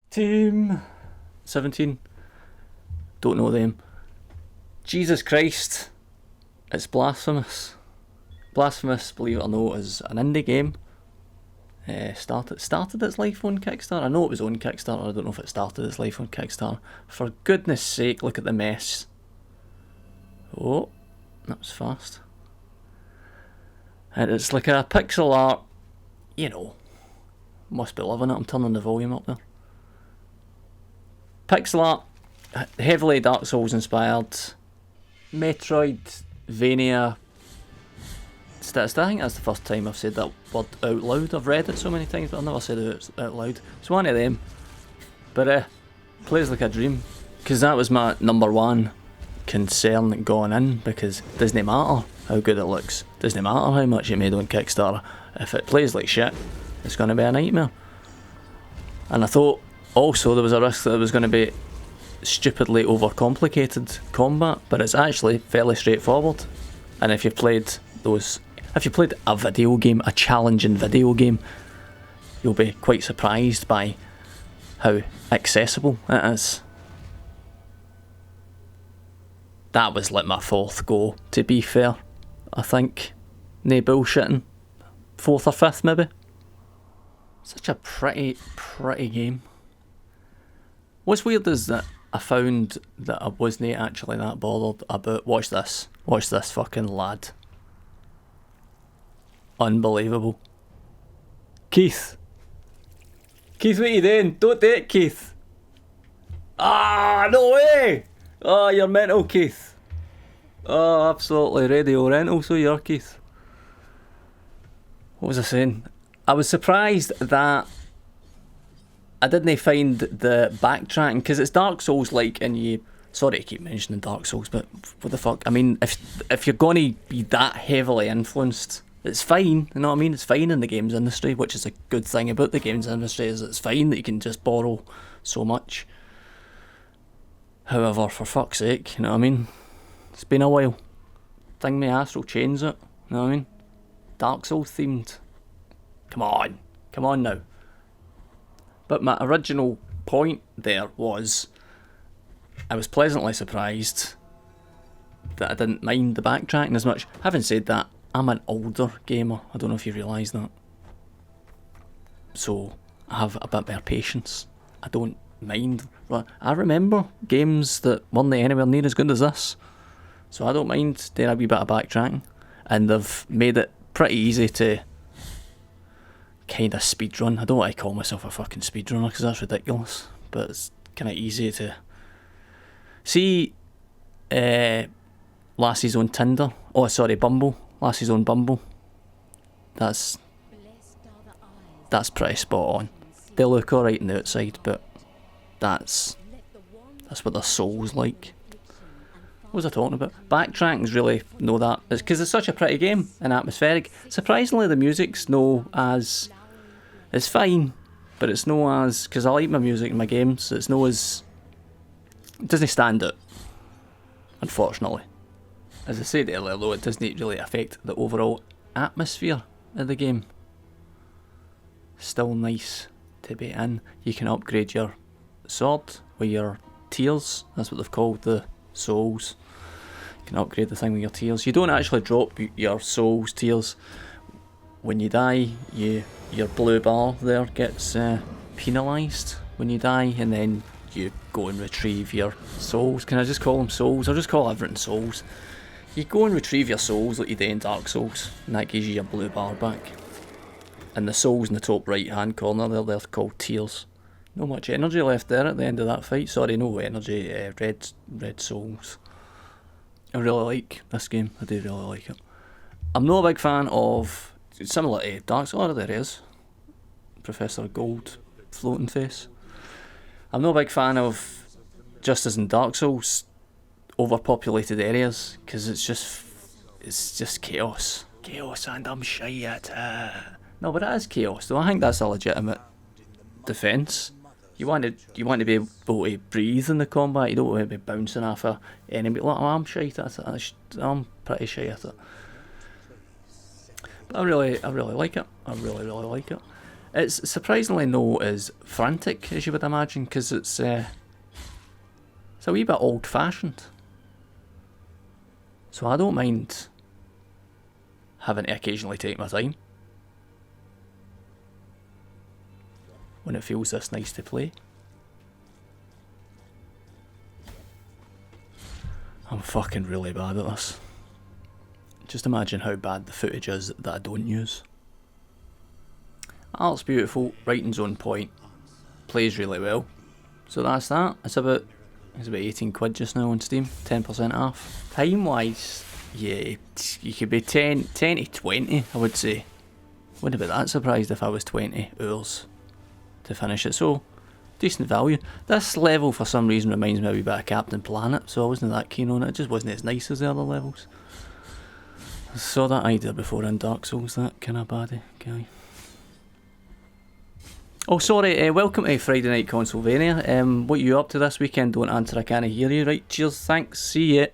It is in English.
Team 17. Don't know them. Jesus Christ. It's Blasphemous. Blasphemous, believe it or not, is an indie game. Started its life on Kickstarter. I know it was on Kickstarter. I don't know if it started its life on Kickstarter. For goodness sake, look at the mess. Oh, that was fast. And it's like a pixel art, must be loving it. I'm turning the volume up there. Pixel art, heavily Dark Souls inspired, Metroidvania. I think that's the first time I've said that word out loud. I've read it so many times, but I've never said it out loud. It's one of them. But plays like a dream. Because that was my number one concern going in, because it doesn't matter how good it looks. It doesn't matter how much it made on Kickstarter. If it plays like shit, it's going to be a nightmare. And I thought also there was a risk that it was going to be stupidly overcomplicated combat, but it's actually fairly straightforward. And if you've played a video game, a challenging video game, you'll be quite surprised by how accessible it is. That was like my fourth go, to be fair. I think. No bullshitting. Fourth or fifth, maybe. Such a pretty game. What's weird is that I found that I wasn't actually that bothered about... Watch this fucking lad. Unbelievable. Keith, what are you doing? Don't do it, Keith. No way! Oh, you're mental, Keith. Oh, absolutely radio rental, so you're, Keith. What was I saying? I was surprised that I didn't find the backtracking, because it's Dark Souls-like, and you... Sorry to keep mentioning Dark Souls, but what the fuck? I mean, if you're going to be that heavily influenced, it's fine, you know what I mean? It's fine in the games industry, which is a good thing about the games industry, is it's fine that you can just borrow so much. However, for fuck's sake, you know what I mean? It's been a while. Thing me Astral chains it, you know what I mean? Dark Souls themed. Come on now. But my original point there was, I was pleasantly surprised that I didn't mind the backtracking as much. Having said that, I'm an older gamer. I don't know if you realise that. So I have a bit more patience. I don't mind. I remember games that weren't anywhere near as good as this. So I don't mind doing a wee bit of backtracking. And they've made it pretty easy to kind of speedrun. I don't want to call myself a fucking speedrunner because that's ridiculous. But it's kind of easy to... See Lassie's on Tinder. Oh, sorry, Bumble. Lassie's on Bumble. That's pretty spot on. They look alright on the outside, but that's what their soul's like. What was I talking about? Backtracking's really no that. It's because it's such a pretty game and atmospheric. Surprisingly, the music's no as... It's fine, but it's no as... Because I like my music in my games, it's no as... It doesn't stand out, unfortunately. As I said earlier though, it doesn't really affect the overall atmosphere of the game. Still nice to be in. You can upgrade your sword with your tears. That's what they've called the souls. You can upgrade the thing with your tears. You don't actually drop your souls tears. When you die, your blue bar there gets penalised when you die, and then you go and retrieve your souls. Can I just call them souls? I'll just call everything souls. You go and retrieve your souls like you do in Dark Souls, and that gives you your blue bar back. And the souls in the top right hand corner, they're called tears. Not much energy left there at the end of that fight. Sorry, no energy, red souls. I really like this game, I do really like it. I'm not a big fan of, similar to Dark Souls, there it is. Professor Gold, floating face. I'm not a big fan of, just as in Dark Souls, overpopulated areas, because it's just chaos. Chaos and I'm shy at it. No, but it is chaos though. I think that's a legitimate defence. You want to be able to breathe in the combat. You don't want to be bouncing off a enemy. Like, I'm shy at it. I'm pretty shy at it. But I really like it. I really like it. It's surprisingly not as frantic as you would imagine, because it's a wee bit old-fashioned. So I don't mind having to occasionally take my time when it feels this nice to play. I'm fucking really bad at this. Just imagine how bad the footage is that I don't use. Art's beautiful, writing's on point, plays really well. So that's that. It's about 18 quid just now on Steam, 10% off. Time wise, yeah, you could be 10 to 20, I would say. Wouldn't be that surprised if I was 20 hours to finish it. So, decent value. This level for some reason reminds me a wee bit of Captain Planet, so I wasn't that keen on it. It just wasn't as nice as the other levels. I saw that idea before in Dark Souls, that kind of baddie guy. Oh, sorry, welcome to Friday Night Consolevania. What are you up to this weekend? Don't answer, I can't hear you. Right, cheers, thanks, see ya.